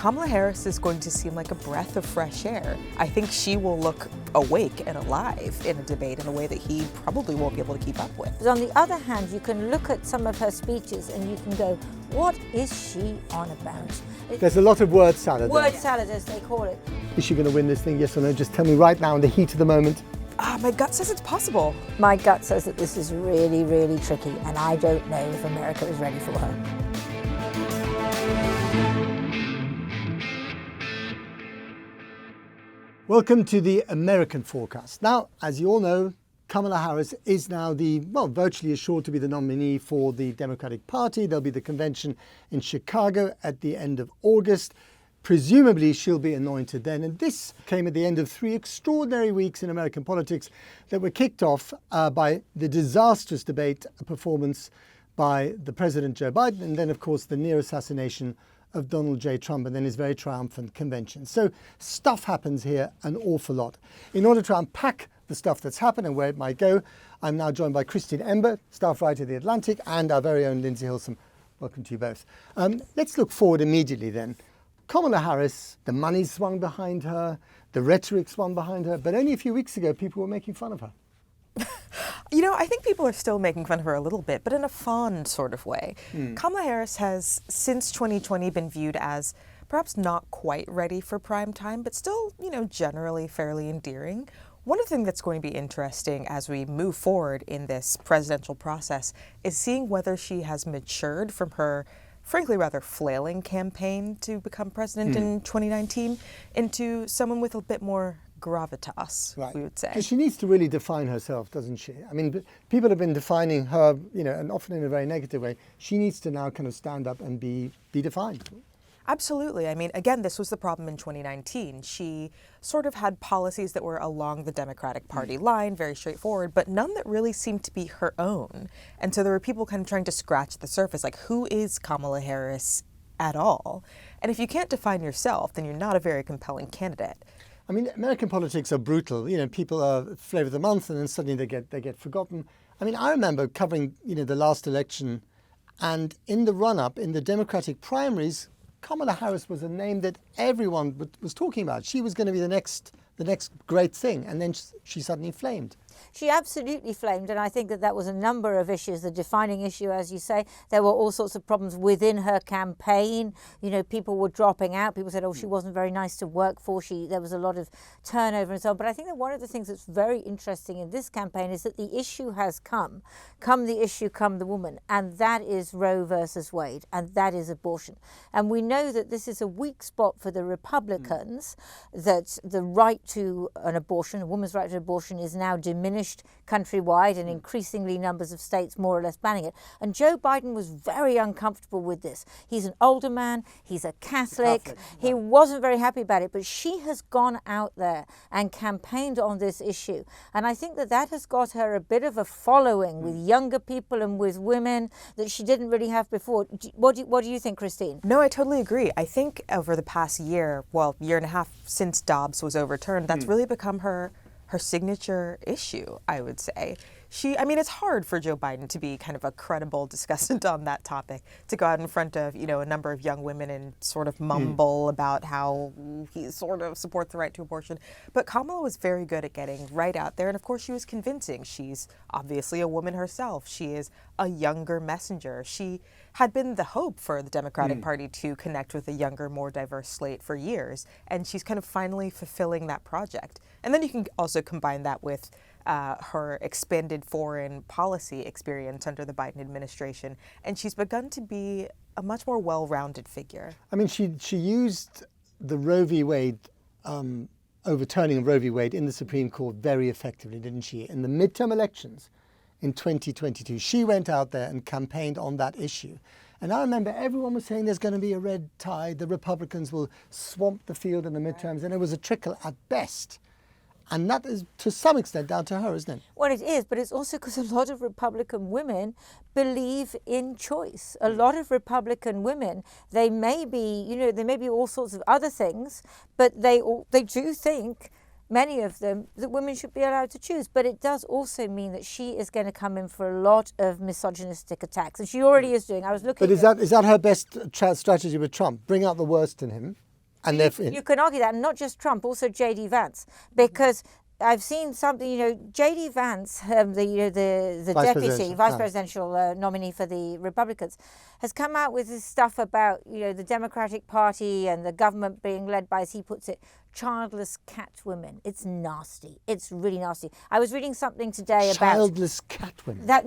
Kamala Harris is going to seem like a breath of fresh air. I think she will look awake and alive in a debate in a way that he probably won't be able to keep up with. But on the other hand, you can look at some of her speeches and you can go, what is she on about? There's a lot of word salad. Word salad, as they call it. Is she going to win this thing, yes or no? Just tell me right now in the heat of the moment. My gut says it's possible. My gut says that this is really, really tricky, and I don't know if America is ready for her. Welcome to the American forecast. Now, as you all know, Kamala Harris is now virtually assured to be the nominee for the Democratic Party. There'll be the convention in Chicago at the end of August. Presumably, she'll be anointed then. And this came at the end of 3 extraordinary weeks in American politics that were kicked off by the disastrous debate performance by the President Joe Biden, and then, of course, the near assassination of Donald J. Trump, and then his very triumphant convention. So stuff happens here an awful lot. In order to unpack the stuff that's happened and where it might go, I'm now joined by Christina Emba, staff writer of The Atlantic, and our very own Lindsey Hilsum. Welcome to you both. Let's look forward immediately then. Kamala Harris, the money swung behind her, the rhetoric swung behind her, but only a few weeks ago people were making fun of her. You know, I think people are still making fun of her a little bit, but in a fond sort of way. Kamala Harris has, since 2020, been viewed as perhaps not quite ready for prime time, but still, generally fairly endearing. One of the things that's going to be interesting as we move forward in this presidential process is seeing whether she has matured from her, frankly, rather flailing campaign to become president in 2019 into someone with a bit more gravitas, right, we would say. Because she needs to really define herself, doesn't she? I mean, people have been defining her, and often in a very negative way. She needs to now kind of stand up and be defined. Absolutely. I mean, again, this was the problem in 2019. She sort of had policies that were along the Democratic Party line, very straightforward, but none that really seemed to be her own. And so there were people kind of trying to scratch the surface, like, who is Kamala Harris at all? And if you can't define yourself, then you're not a very compelling candidate. I mean, American politics are brutal. People are flavor of the month, and then suddenly they get forgotten. I mean, I remember covering, the last election, and in the run-up, in the Democratic primaries, Kamala Harris was a name that everyone was talking about. She was going to be the next great thing, and then she suddenly flamed. She absolutely flamed, and I think that was a number of issues. The defining issue, as you say, there were all sorts of problems within her campaign. People were dropping out. People said, she wasn't very nice to work for. There was a lot of turnover and so on. But I think that one of the things that's very interesting in this campaign is that the issue has come the issue, come the woman, and that is Roe versus Wade, and that is abortion. And we know that this is a weak spot for the Republicans, that the right to an abortion, a woman's right to abortion, is now diminished countrywide, and increasingly numbers of states more or less banning it. And Joe Biden was very uncomfortable with this. He's an older man, he's a Catholic. He wasn't very happy about it, but she has gone out there and campaigned on this issue. And I think that has got her a bit of a following with younger people and with women that she didn't really have before. What do you think, Christine? No, I totally agree. I think over the past year and a half since Dobbs was overturned, that's really become her signature issue, I would say. It's hard for Joe Biden to be kind of a credible discussant on that topic, to go out in front of, a number of young women and sort of mumble about how he sort of supports the right to abortion. But Kamala was very good at getting right out there. And of course, she was convincing. She's obviously a woman herself. She is a younger messenger. She had been the hope for the Democratic Party to connect with a younger, more diverse slate for years. And she's kind of finally fulfilling that project. And then you can also combine that with her expanded foreign policy experience under the Biden administration, and she's begun to be a much more well-rounded figure. I mean, she used the Roe v. Wade, overturning of Roe v. Wade in the Supreme Court very effectively, didn't she? In the midterm elections in 2022, she went out there and campaigned on that issue. And I remember everyone was saying there's going to be a red tide, the Republicans will swamp the field in the midterms, and it was a trickle at best. And that is, to some extent, down to her, isn't it? Well, it is, but it's also because a lot of Republican women believe in choice. A lot of Republican women, they may be all sorts of other things, but they do think, many of them, that women should be allowed to choose. But it does also mean that she is going to come in for a lot of misogynistic attacks, and she already is doing. I was looking. But is that her best strategy with Trump? Bring out the worst in him. And you can argue that, and not just Trump, also J.D. Vance, because I've seen something. J.D. Vance, the deputy vice presidential nominee for the Republicans, has come out with this stuff about the Democratic Party and the government being led by, as he puts it, childless cat women. It's nasty. It's really nasty. I was reading something today about childless cat women. Cat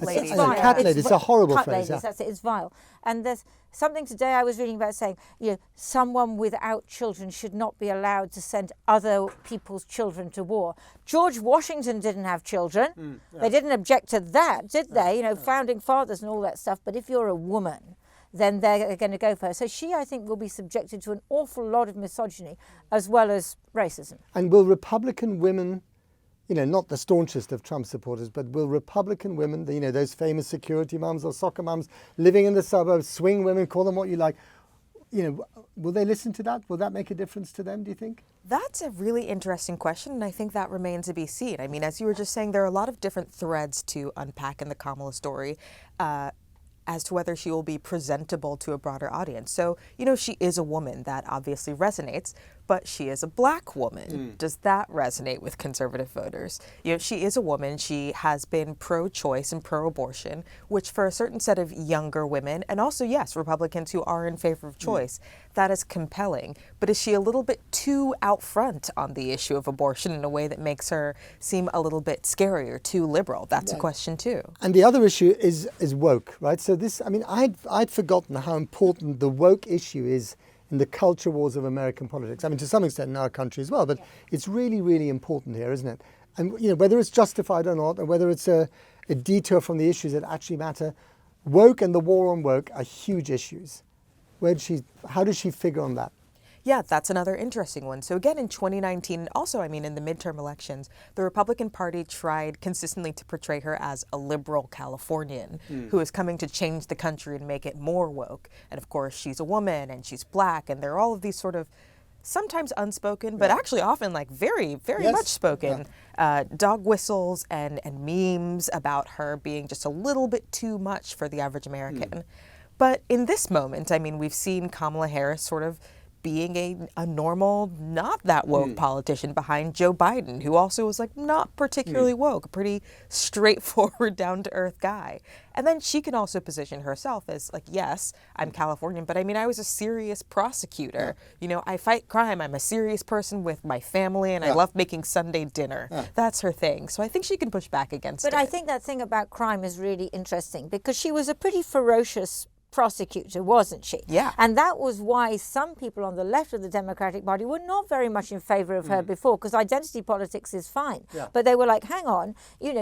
ladies. It's vile. Cat ladies. It's a horrible cat phrase. Ladies, that's it. It's vile. And there's something today I was reading about saying, someone without children should not be allowed to send other people's children to war. George Washington didn't have children. They didn't object to that, did they? Founding fathers and all that stuff. But if you're a woman, then they're going to go for her. So she, I think, will be subjected to an awful lot of misogyny as well as racism. And will Republican women, not the staunchest of Trump supporters, but will Republican women, those famous security mums or soccer mums living in the suburbs, swing women, call them what you like, will they listen to that? Will that make a difference to them, do you think? That's a really interesting question, and I think that remains to be seen. I mean, as you were just saying, there are a lot of different threads to unpack in the Kamala story. As to whether she will be presentable to a broader audience. So, she is a woman. That obviously resonates, but she is a black woman. Does that resonate with conservative voters? She is a woman. She has been pro-choice and pro-abortion, which for a certain set of younger women, and also, yes, Republicans who are in favor of choice, that is compelling. But is she a little bit too out front on the issue of abortion in a way that makes her seem a little bit scary or too liberal? That's a question too. And the other issue is woke, right? So I'd forgotten how important the woke issue is in the culture wars of American politics. I mean, to some extent in our country as well, but it's really, really important here, isn't it? And whether it's justified or not, or whether it's a detour from the issues that actually matter, woke and the war on woke are huge issues. How does she figure on that? Yeah, that's another interesting one. So again, in 2019, also, in the midterm elections, the Republican Party tried consistently to portray her as a liberal Californian who is coming to change the country and make it more woke. And of course, she's a woman and she's black, and there are all of these sort of sometimes unspoken, but actually often very, very much spoken dog whistles and memes about her being just a little bit too much for the average American. But in this moment, we've seen Kamala Harris sort of being a normal, not that woke politician behind Joe Biden, who also was not particularly woke, a pretty straightforward, down-to-earth guy. And then she can also position herself as yes, I'm Californian, but I was a serious prosecutor. I fight crime. I'm a serious person with my family, and I love making Sunday dinner. That's her thing. So I think she can push back against it. But I think that thing about crime is really interesting because she was a pretty ferocious prosecutor, wasn't she? Yeah. And that was why some people on the left of the Democratic Party were not very much in favor of her before, because identity politics is fine. Yeah. But they were like, hang on,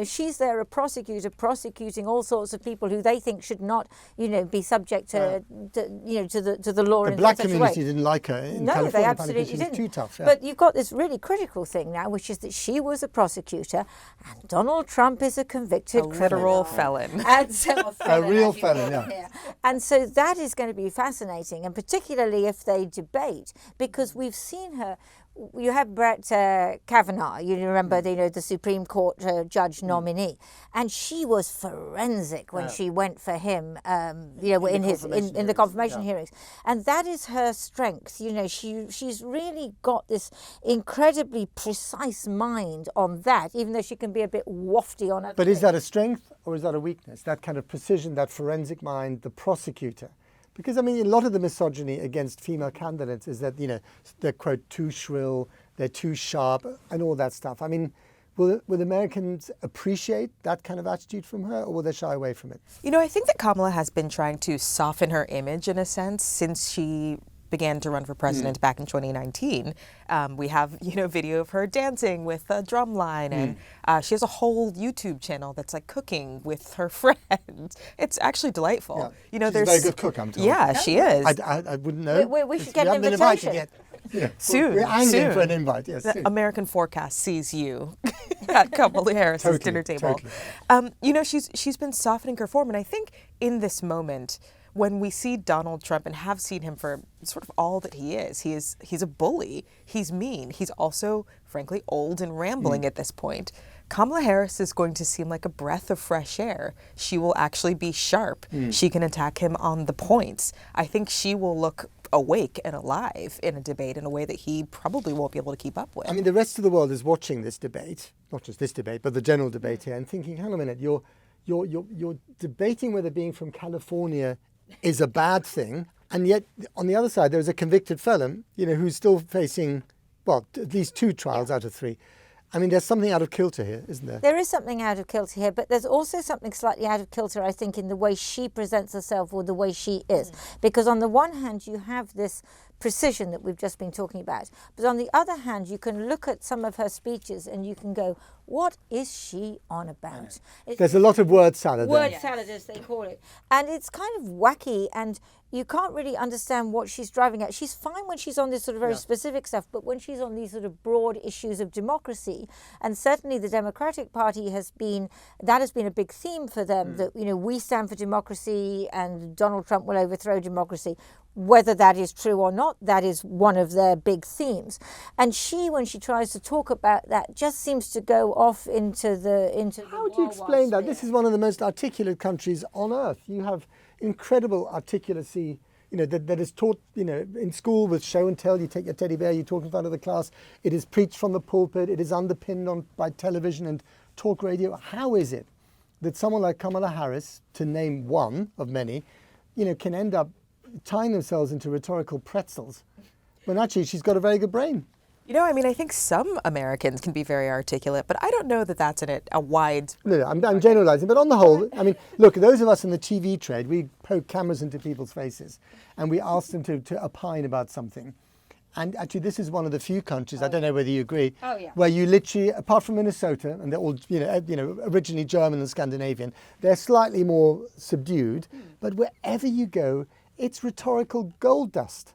she's there, a prosecutor prosecuting all sorts of people who they think should not, be subject to the law. The black community didn't like her in California. They absolutely she was didn't. too tough. Yeah. But you've got this really critical thing now, which is that she was a prosecutor and Donald Trump is a convicted literal felon. And so a real felon, yeah. And so that is going to be fascinating, and particularly if they debate, because we've seen her. You have Brett Kavanaugh, you remember, the Supreme Court judge nominee, and she was forensic when she went for him, in the confirmation hearings, and that is her strength. She's really got this incredibly precise mind on that, even though she can be a bit wafty on it. But is that a strength or is that a weakness? That kind of precision, that forensic mind, the prosecutor. Because, a lot of the misogyny against female candidates is that, they're, quote, too shrill, they're too sharp, and all that stuff. Will Americans appreciate that kind of attitude from her, or will they shy away from it? I think that Kamala has been trying to soften her image, in a sense, since she began to run for president back in 2019. We have, video of her dancing with a drum line, and she has a whole YouTube channel that's cooking with her friends. It's actually delightful. Yeah. She's a very good cook, I'm told. Yeah, she is. I wouldn't know. We should get an invitation. Soon. We're angling for an invite, yes. The American forecast sees you at Kamala Harris's dinner table. Totally. She's been softening her form, and I think in this moment, when we see Donald Trump and have seen him for sort of all that he is, he's a bully, he's mean, he's also, frankly, old and rambling at this point. Kamala Harris is going to seem like a breath of fresh air. She will actually be sharp. She can attack him on the points. I think she will look awake and alive in a debate in a way that he probably won't be able to keep up with. I mean, the rest of the world is watching this debate, not just this debate, but the general debate here, and thinking, hang on a minute, you're debating whether being from California is a bad thing, and yet on the other side there's a convicted felon, who's still facing, well, at least 2 trials out of 3. I mean, there's something out of kilter here, isn't there? There is something out of kilter here, but there's also something slightly out of kilter, I think, in the way she presents herself or the way she is. Because on the one hand, you have this precision that we've just been talking about. But on the other hand, you can look at some of her speeches and you can go, what is she on about? There's a lot of word salad there. Word salad, as they call it. And it's kind of wacky, and you can't really understand what she's driving at. She's fine when she's on this sort of very specific stuff, but when she's on these sort of broad issues of democracy, and certainly the Democratic Party has been a big theme for them, that, we stand for democracy and Donald Trump will overthrow democracy. Whether that is true or not, that is one of their big themes. And she, when she tries to talk about that, just seems to go off into the How do you explain that? This is one of the most articulate countries on earth. You have incredible articulacy, that is taught, in school with show and tell. You take your teddy bear, you talk in front of the class. It is preached from the pulpit. It is underpinned by television and talk radio. How is it that someone like Kamala Harris, to name one of many, can end up tying themselves into rhetorical pretzels when actually she's got a very good brain? I think some Americans can be very articulate, but I don't know that that's a wide... No, I'm generalizing, but on the whole, I mean, look, those of us in the TV trade, we poke cameras into people's faces and we ask them to opine about something. And actually, this is one of the few countries, I don't know whether you agree, where you literally, apart from Minnesota, and they're all, originally German and Scandinavian, they're slightly more subdued, but wherever you go, it's rhetorical gold dust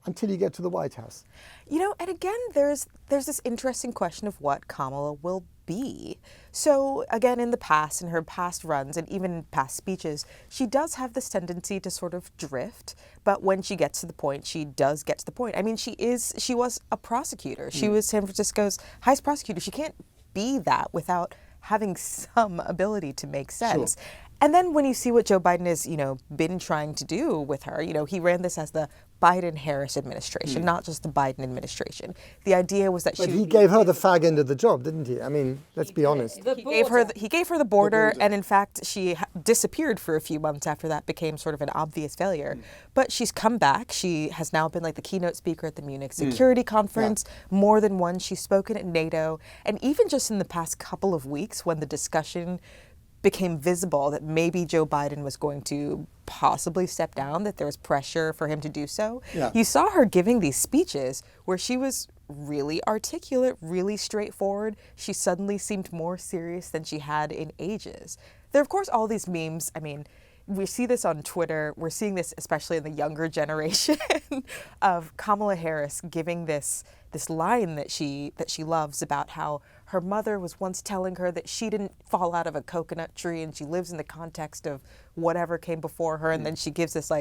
until you get to the White House. And again, there's this interesting question of what Kamala will be. So again, in her past runs and even past speeches, she does have this tendency to sort of drift. But when she gets to the point, she does get to the point. I mean, she was a prosecutor. She was San Francisco's highest prosecutor. She can't be that without having some ability to make sense. Sure. And then when you see what Joe Biden has, been trying to do with her, he ran this as the Biden-Harris administration, not just the Biden administration. The idea was that he gave her the fag end of the job, didn't he? I mean, let's be honest. He gave her the border, and in fact, she disappeared for a few months after that became sort of an obvious failure. But she's come back. She has now been like the keynote speaker at the Munich Security Conference, more than once. She's spoken at NATO, and even just in the past couple of weeks when the discussion became visible that maybe Joe Biden was going to possibly step down, that there was pressure for him to do so. Yeah. You saw her giving these speeches where she was really articulate, really straightforward. She suddenly seemed more serious than she had in ages. There are, of course, all these memes. I mean, we see this on Twitter. We're seeing this especially in the younger generation of Kamala Harris giving this line that she loves about how her mother was once telling her that she didn't fall out of a coconut tree and she lives in the context of whatever came before her. And then she gives this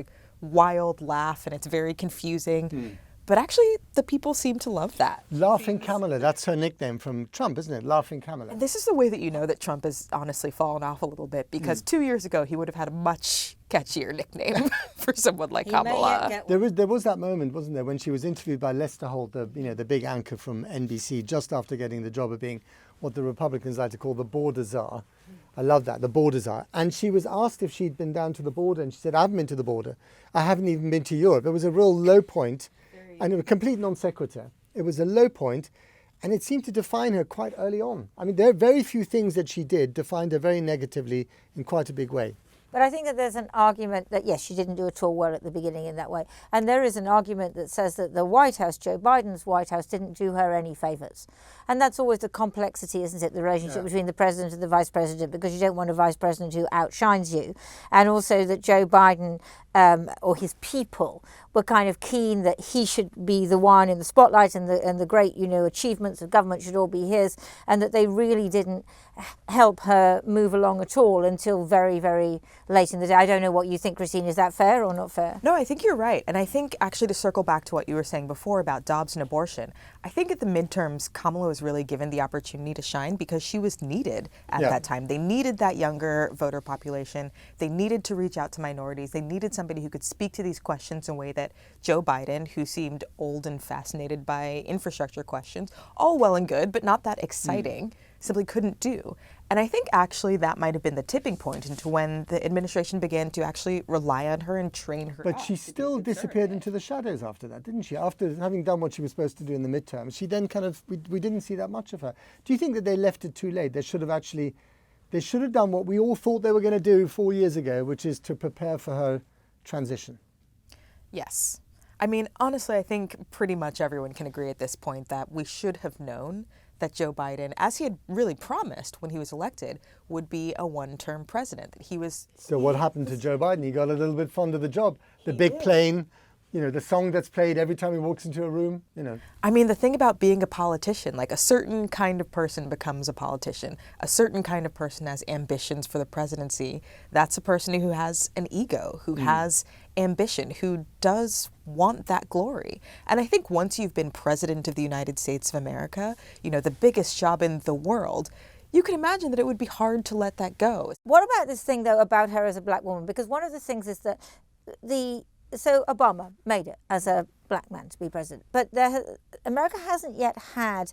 wild laugh and it's very confusing. But actually, the people seem to love that. Laughing Kamala, that's her nickname from Trump, isn't it? Laughing Kamala. And this is the way that you know that Trump has honestly fallen off a little bit, because 2 years ago, he would have had a much catchier nickname for someone like Kamala. There was that moment, wasn't there, when she was interviewed by Lester Holt, the big anchor from NBC, just after getting the job of being what the Republicans like to call the border czar. I love that, the border czar. And she was asked if she'd been down to the border, and she said, I haven't been to the border. I haven't even been to Europe. It was a real low point. And it was a complete non sequitur. It was a low point, and it seemed to define her quite early on. I mean, there are very few things that she did defined her very negatively in quite a big way. But I think that there's an argument that, yes, she didn't do at all well at the beginning in that way. And there is an argument that says that the White House, Joe Biden's White House, didn't do her any favours. And that's always the complexity, isn't it, the relationship between the president and the vice president, because you don't want a vice president who outshines you. And also that Joe Biden or his people were kind of keen that he should be the one in the spotlight, and the great, achievements of government should all be his, and that they really didn't help her move along at all until very, very late in the day. I don't know what you think, Christine. Is that fair or not fair? No, I think you're right. And I think actually to circle back to what you were saying before about Dobbs and abortion, I think at the midterms, Kamala was really given the opportunity to shine because she was needed at that time. They needed that younger voter population. They needed to reach out to minorities. They needed somebody who could speak to these questions in a way that Joe Biden, who seemed old and fascinated by infrastructure questions, all well and good, but not that exciting, simply couldn't do. And I think actually that might have been the tipping point into when the administration began to actually rely on her and train her. But she still disappeared into the shadows after that, didn't she? After having done what she was supposed to do in the midterms, she then we didn't see that much of her. Do you think that they left it too late? They should have done what we all thought they were going to do 4 years ago, which is to prepare for her transition. Yes. I mean, honestly, I think pretty much everyone can agree at this point that we should have known that Joe Biden, as he had really promised when he was elected, would be a one-term president. That he was. So what happened to Joe Biden? He got a little bit fond of the job. The big plane, the song that's played every time he walks into a room, I mean, the thing about being a politician, like a certain kind of person becomes a politician. A certain kind of person has ambitions for the presidency. That's a person who has an ego, who has ambition, who does want that glory. And I think once you've been president of the United States of America, the biggest job in the world, you can imagine that it would be hard to let that go. What about this thing, though, about her as a black woman? Because one of the things is that so Obama made it as a black man to be president, but America hasn't yet had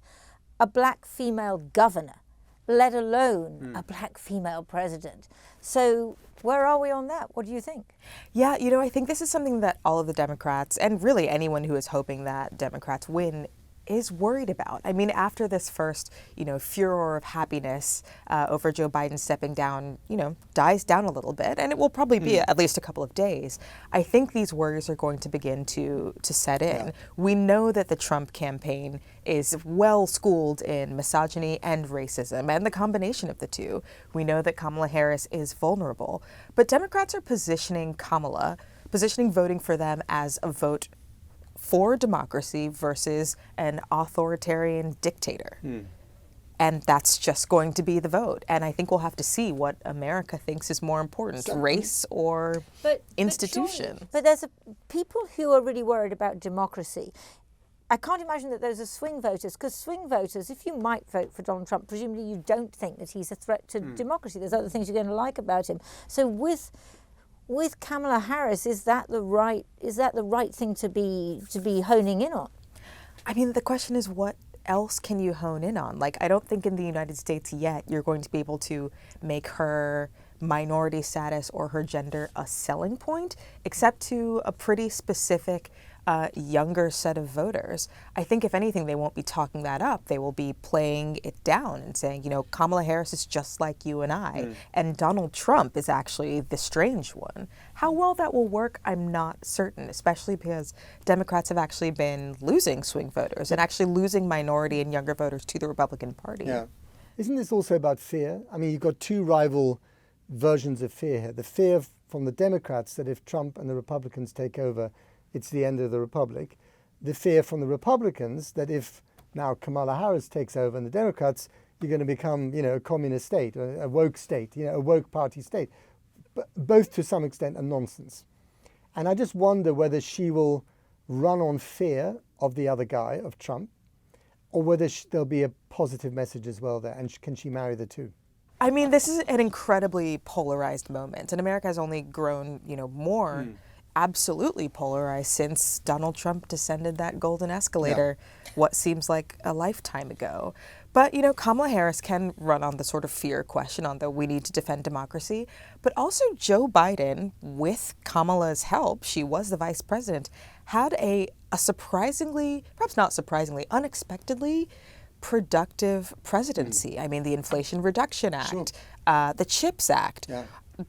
a black female governor, let alone a black female president. So where are we on that? What do you think? Yeah, I think this is something that all of the Democrats, and really anyone who is hoping that Democrats win, is worried about. I mean, after this first, furor of happiness over Joe Biden stepping down, dies down a little bit, and it will probably be at least a couple of days, I think these worries are going to begin to set in. Yeah. We know that the Trump campaign is well schooled in misogyny and racism, and the combination of the two. We know that Kamala Harris is vulnerable, but Democrats are positioning voting for them as a vote for democracy versus an authoritarian dictator. And that's just going to be the vote. And I think we'll have to see what America thinks is more important, race or institution. But there's people who are really worried about democracy. I can't imagine that those are swing voters, because swing voters, if you might vote for Donald Trump, presumably you don't think that he's a threat to democracy. There's other things you're going to like about him. So with Kamala Harris, is that the right thing to be honing in on? I mean, the question is, what else can you hone in on? Like, I don't think in the United States yet you're going to be able to make her minority status or her gender a selling point, except to a pretty specific younger set of voters. I think if anything, they won't be talking that up. They will be playing it down and saying, Kamala Harris is just like you and I, and Donald Trump is actually the strange one. How well that will work, I'm not certain, especially because Democrats have actually been losing swing voters and actually losing minority and younger voters to the Republican Party. Yeah. Isn't this also about fear? I mean, you've got two rival versions of fear here. The fear from the Democrats that if Trump and the Republicans take over, it's the end of the republic. The fear from the Republicans that if now Kamala Harris takes over and the Democrats, you're going to become, a communist state, a woke state, a woke party state. But both to some extent are nonsense. And I just wonder whether she will run on fear of the other guy, of Trump, or whether there'll be a positive message as well there. And can she marry the two? I mean, this is an incredibly polarized moment, and America has only grown, more absolutely polarized since Donald Trump descended that golden escalator, what seems like a lifetime ago. But, Kamala Harris can run on the sort of fear question on the we need to defend democracy. But also Joe Biden, with Kamala's help, she was the vice president, had a surprisingly, perhaps not surprisingly, unexpectedly productive presidency. I mean, the Inflation Reduction Act, the CHIPS Act. Yeah.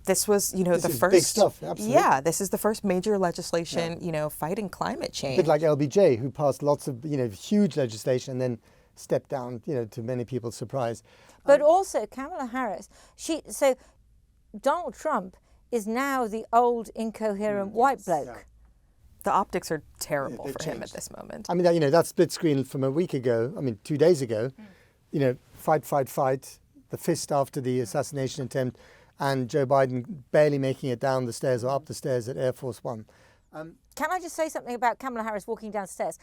This was, the first big stuff. Absolutely. Yeah, this is the first major legislation, fighting climate change. A bit like LBJ, who passed lots of, huge legislation and then stepped down, to many people's surprise. But also Kamala Harris, so Donald Trump is now the old incoherent white bloke. Yeah. The optics are terrible for him at this moment. I mean, that split screen from a week ago, 2 days ago, fight, the fist after the assassination attempt, and Joe Biden barely making it down the stairs or up the stairs at Air Force One. Can I just say something about Kamala Harris walking downstairs?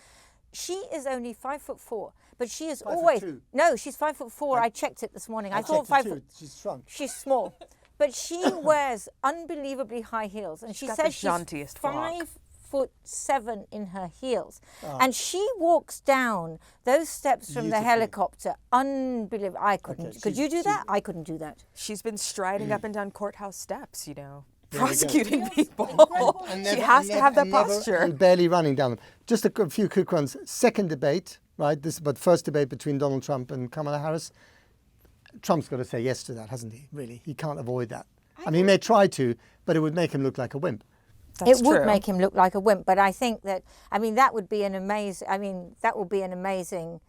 She is only 5'4", but she is always 5'2". No, she's 5'4". I checked it this morning. I thought checked it 5 too. She's shrunk. She's small, but she wears unbelievably high heels, and she got says the she's jauntiest walk. 5'7" in her heels, and she walks down those steps from the Beautifully. helicopter. Unbelievable! I couldn't. Okay, Could you do that? I couldn't do that. She's been striding up and down courthouse steps, we go. prosecuting people. She Never- has to have that never- posture. And barely running down them. Just a few quick ones. Second debate, right? But first debate between Donald Trump and Kamala Harris. Trump's got to say yes to that, hasn't he? Really, he can't avoid that. I mean, he may try to, but it would make him look like a wimp. That's It would true. make him look like a wimp, but I think that, that would be an amazing, that would be an amazing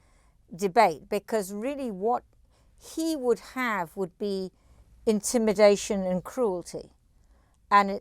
debate, because really what he would have would be intimidation and cruelty. And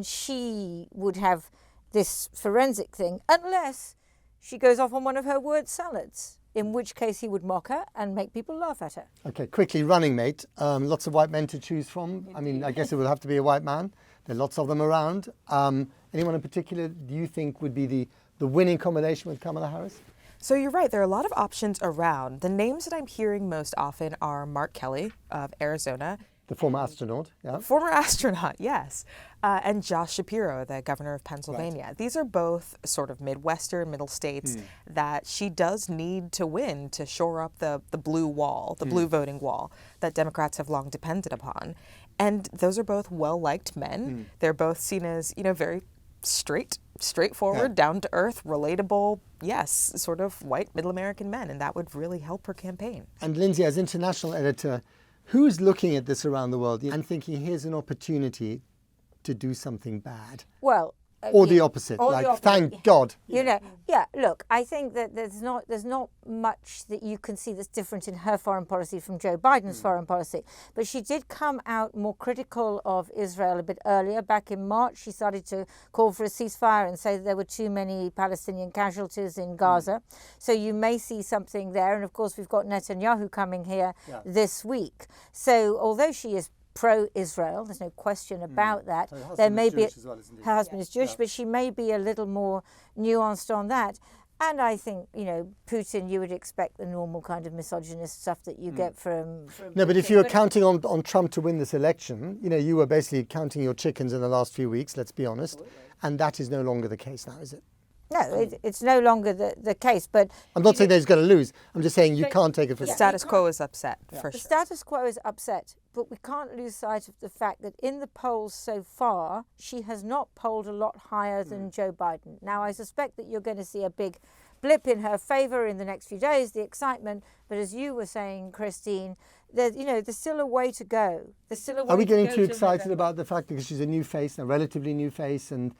she would have this forensic thing, unless she goes off on one of her word salads, in which case he would mock her and make people laugh at her. Okay, quickly, running mate. Lots of white men to choose from. I mean, I guess it will have to be a white man. There are lots of them around. Anyone in particular do you think would be the winning combination with Kamala Harris? So you're right, there are a lot of options around. The names that I'm hearing most often are Mark Kelly of Arizona, The former astronaut, yeah. former astronaut, yes, and Josh Shapiro, the governor of Pennsylvania. Right. These are both sort of Midwestern, middle states that she does need to win to shore up the blue wall, the blue voting wall that Democrats have long depended upon. And those are both well-liked men. They're both seen as, very straightforward, down-to-earth, relatable, yes, sort of white middle American men, and that would really help her campaign. And Lindsey, as international editor, who's looking at this around the world and thinking here's an opportunity to do something bad? Well, Or the opposite, or the like, opposite. thank God. Look, I think that there's not much that you can see that's different in her foreign policy from Joe Biden's foreign policy. But she did come out more critical of Israel a bit earlier. Back in March, she started to call for a ceasefire and say that there were too many Palestinian casualties in Gaza. So you may see something there. And of course, we've got Netanyahu coming here this week. So although she is pro-Israel, there's no question about that. So her husband There is may be Jewish as well, isn't he? her husband is Jewish, but she may be a little more nuanced on that. And I think, Putin, you would expect the normal kind of misogynist stuff that you get from No, but if Putin. you were counting on Trump to win this election, you were basically counting your chickens in the last few weeks, let's be honest. And that is no longer the case now, is it? No, it's no longer the case. But I'm not saying that he's going to lose. I'm just saying you can't take it for The granted. status quo is upset, for the sure. status quo is upset. But we can't lose sight of the fact that in the polls so far, she has not polled a lot higher than Joe Biden. Now, I suspect that you're going to see a big blip in her favour in the next few days, the excitement. But as you were saying, Christine, there's still a way to go. There's still a way Are we to getting go too to excited November. about the fact that she's a new face, a relatively new face, and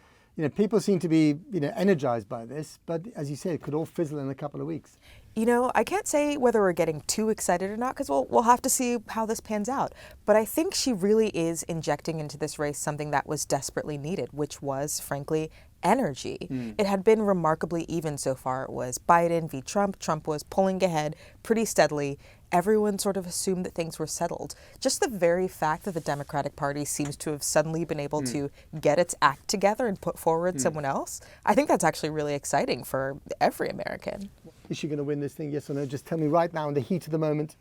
people seem to be energized by this, but as you say, it could all fizzle in a couple of weeks. I can't say whether we're getting too excited or not, because we'll have to see how this pans out. But I think she really is injecting into this race something that was desperately needed, which was, frankly, energy. It had been remarkably even so far. It was Biden v. Trump. Trump was pulling ahead pretty steadily. Everyone sort of assumed that things were settled. Just the very fact that the Democratic Party seems to have suddenly been able to get its act together and put forward someone else, I think that's actually really exciting for every American. Is she going to win this thing, yes or no? Just tell me right now in the heat of the moment.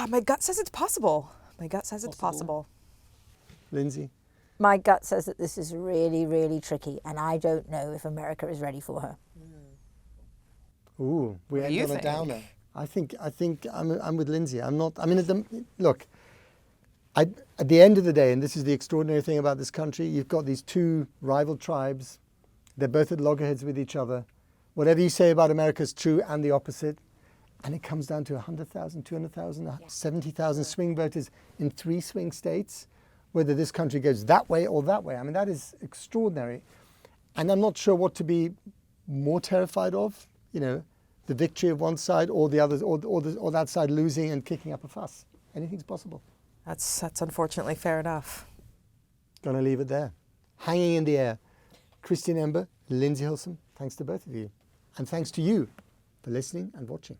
My gut says it's possible. My gut says it's possible. Lindsey? My gut says that this is really, really tricky, and I don't know if America is ready for her. Ooh, we do you end on a think? downer. I think I'm with Lindsey. I'm not. I mean, look. At the end of the day, and this is the extraordinary thing about this country, you've got these two rival tribes. They're both at loggerheads with each other. Whatever you say about America is true, and the opposite. And it comes down to 100,000, 200,000, 70,000 swing voters in 3 swing states. Whether this country goes that way or that way, I mean, that is extraordinary. And I'm not sure what to be more terrified of. The victory of one side, or the others, or that side losing and kicking up a fuss. Anything's possible. That's unfortunately fair enough. Gonna leave it there. Hanging in the air. Christina Emba, Lindsey Hilsum, thanks to both of you. And thanks to you for listening and watching.